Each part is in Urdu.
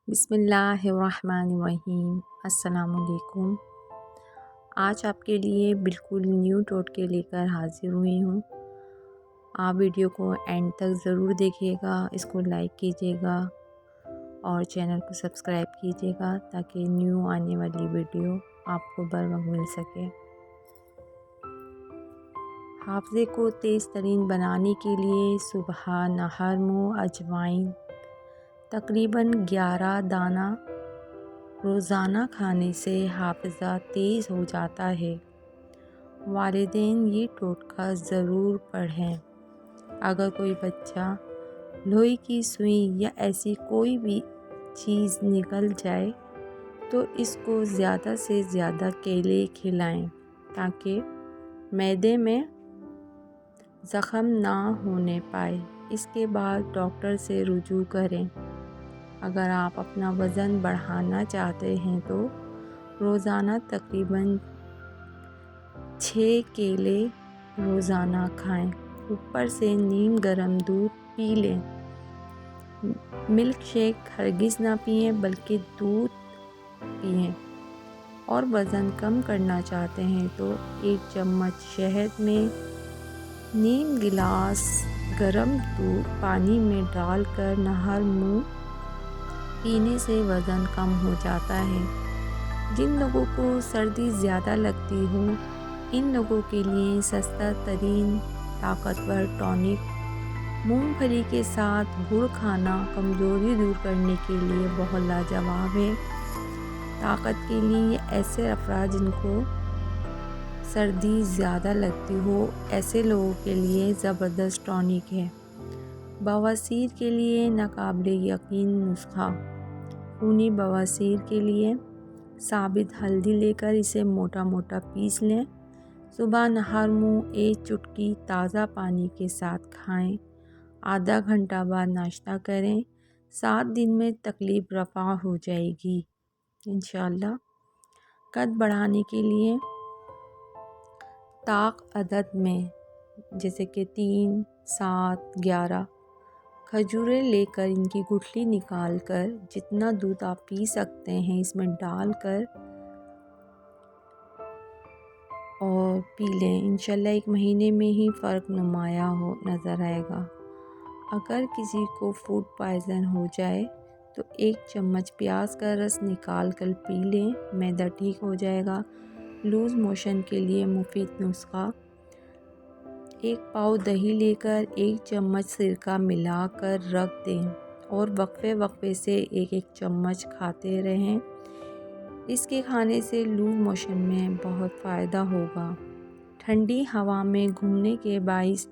بسم اللہ الرحمن الرحیم۔ السلام علیکم۔ آج آپ کے لیے بالکل نیو ٹوٹکے لے کر حاضر ہوئی ہوں۔ آپ ویڈیو کو اینڈ تک ضرور دیکھیے گا، اس کو لائک کیجیے گا اور چینل کو سبسکرائب کیجیے گا تاکہ نیو آنے والی ویڈیو آپ کو بر وقت مل سکے۔ حافظے کو تیز ترین بنانے کے لیے صبح نہر منہ اجوائن تقریباً 11 دانہ روزانہ کھانے سے حافظہ تیز ہو جاتا ہے۔ والدین یہ ٹوٹکا ضرور پڑھیں۔ اگر کوئی بچہ لوہے کی سوئی یا ایسی کوئی بھی چیز نکل جائے تو اس کو زیادہ سے زیادہ کیلے کھلائیں تاکہ معدے میں زخم نہ ہونے پائے۔ اس کے بعد ڈاکٹر سے رجوع کریں۔ اگر آپ اپنا وزن بڑھانا چاہتے ہیں تو روزانہ تقریباً 6 کیلے روزانہ کھائیں۔ اوپر سے نیم گرم دودھ پی لیں۔ ملک شیک ہرگز نہ پئیں بلکہ دودھ پئیں۔ اور وزن کم کرنا چاہتے ہیں تو 1 چمچ شہد میں نیم گلاس گرم پانی میں ڈال کر نہر منہ پینے سے وزن کم ہو جاتا ہے۔ جن لوگوں کو سردی زیادہ لگتی ہو ان لوگوں کے لیے سستا ترین طاقتور ٹونک مونگ پھلی کے ساتھ گڑ کھانا کمزوری دور کرنے کے لیے بہت لاجواب ہے۔ طاقت کے لیے ایسے افراد جن کو سردی زیادہ لگتی ہو ایسے لوگوں کے لیے زبردست ٹونک ہے۔ بواسیر کے لیے ناقابل یقین نسخہ۔ خونی بواسیر کے لیے ثابت ہلدی لے کر اسے موٹا موٹا پیس لیں۔ صبح نہر منہ 1 چٹکی تازہ پانی کے ساتھ کھائیں۔ آدھا گھنٹہ بعد ناشتہ کریں۔ 7 دن میں تکلیف رفع ہو جائے گی انشاءاللہ۔ قد بڑھانے کے لیے طاق عدد میں جیسے کہ 3، 7، 11 کھجوریں لے کر ان کی گٹھلی نکال کر جتنا دودھ آپ پی سکتے ہیں اس میں ڈال کر اور پی لیں۔ انشاءاللہ 1 مہینے میں ہی فرق نمایاں نظر آئے گا۔ اگر کسی کو فوڈ پوائزن ہو جائے تو 1 چمچ پیاز کا رس نکال کر پی لیں، معدہ ٹھیک ہو جائے گا۔ لوز موشن کے لیے مفید نسخہ۔ 1 پاؤ دہی لے کر 1 چمچ سرکہ ملا کر رکھ دیں اور وقفے سے 1 چمچ کھاتے رہیں۔ اس کے کھانے سے لوز موشن میں بہت فائدہ ہوگا۔ ٹھنڈی ہوا میں گھومنے کے باعث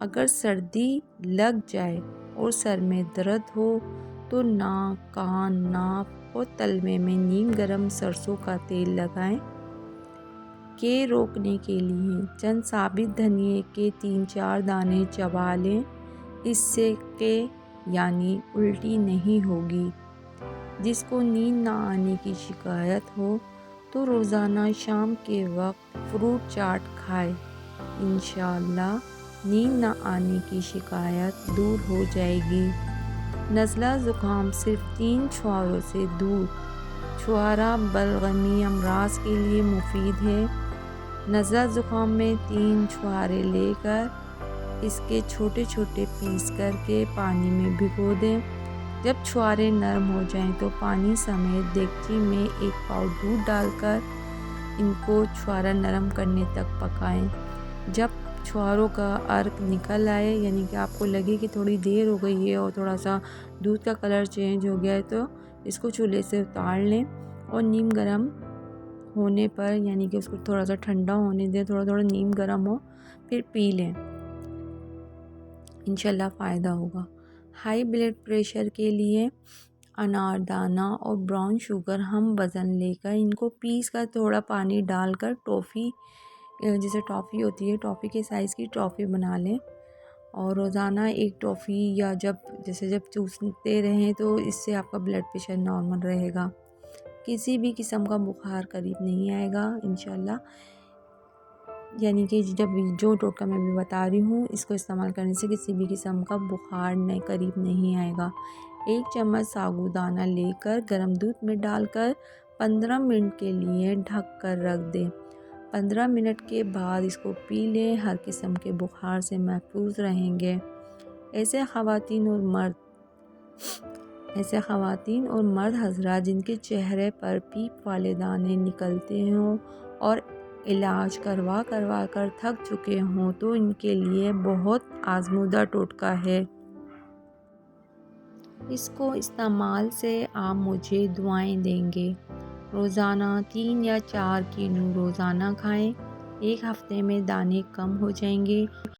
اگر سردی لگ جائے اور سر میں درد ہو تو ناک، کان، ناف اور تلوے میں نیم گرم سرسوں کا تیل لگائیں۔ کے روکنے کے لیے چند ثابت دھنیے کے 3-4 دانے چبا لیں، اس سے کے یعنی الٹی نہیں ہوگی۔ جس کو نیند نہ آنے کی شکایت ہو تو روزانہ شام کے وقت فروٹ چاٹ کھائے، انشاءاللہ نیند نہ آنے کی شکایت دور ہو جائے گی۔ نزلہ زکام صرف 3 چھواروں سے دور۔ چھوارا بلغمی امراض کے لیے مفید ہے۔ نزلہ زکام میں 3 چھوارے لے کر اس کے چھوٹے چھوٹے پیس کر کے پانی میں بھگو دیں۔ جب چھوارے نرم ہو جائیں تو پانی سمیت دیگچی میں 1 پاؤ دودھ ڈال کر ان کو چھوارا نرم کرنے تک پکائیں۔ جب چھواروں کا عرق نکل آئے یعنی کہ آپ کو لگے کہ تھوڑی دیر ہو گئی ہے اور تھوڑا سا دودھ کا کلر چینج ہو گیا ہے تو اس کو چولہے سے اتار لیں اور نیم گرم ہونے پر یعنی کہ اس کو تھوڑا سا ٹھنڈا ہونے دیں، تھوڑا نیم گرم ہو پھر پی لیں، انشاءاللہ فائدہ ہوگا۔ ہائی بلڈ پریشر کے لیے انار دانہ اور براؤن شوگر ہم وزن لے کر ان کو پیس کر تھوڑا پانی ڈال کر ٹافی جیسے ٹافی ہوتی ہے ٹافی کے سائز کی ٹافی بنا لیں اور روزانہ 1 ٹافی یا جب چوستے رہیں تو اس سے آپ کا بلڈ پریشر نارمل رہے گا۔ کسی بھی قسم کا بخار قریب نہیں آئے گا انشاءاللہ، یعنی کہ جو ٹوٹکا میں بھی بتا رہی ہوں اس کو استعمال کرنے سے کسی بھی قسم کا بخار قریب نہیں آئے گا۔ 1 چمچ سابودانہ لے کر گرم دودھ میں ڈال کر 15 منٹ کے لیے ڈھک کر رکھ دیں۔ 15 منٹ کے بعد اس کو پی لیں، ہر قسم کے بخار سے محفوظ رہیں گے۔ ایسے خواتین اور مرد حضرات جن کے چہرے پر پیپ والے دانے نکلتے ہوں اور علاج کروا کر تھک چکے ہوں تو ان کے لیے بہت آزمودہ ٹوٹکا ہے۔ اس کو استعمال سے آپ مجھے دعائیں دیں گے۔ روزانہ 3 یا 4 کینو روزانہ کھائیں، 1 ہفتے میں دانے کم ہو جائیں گے۔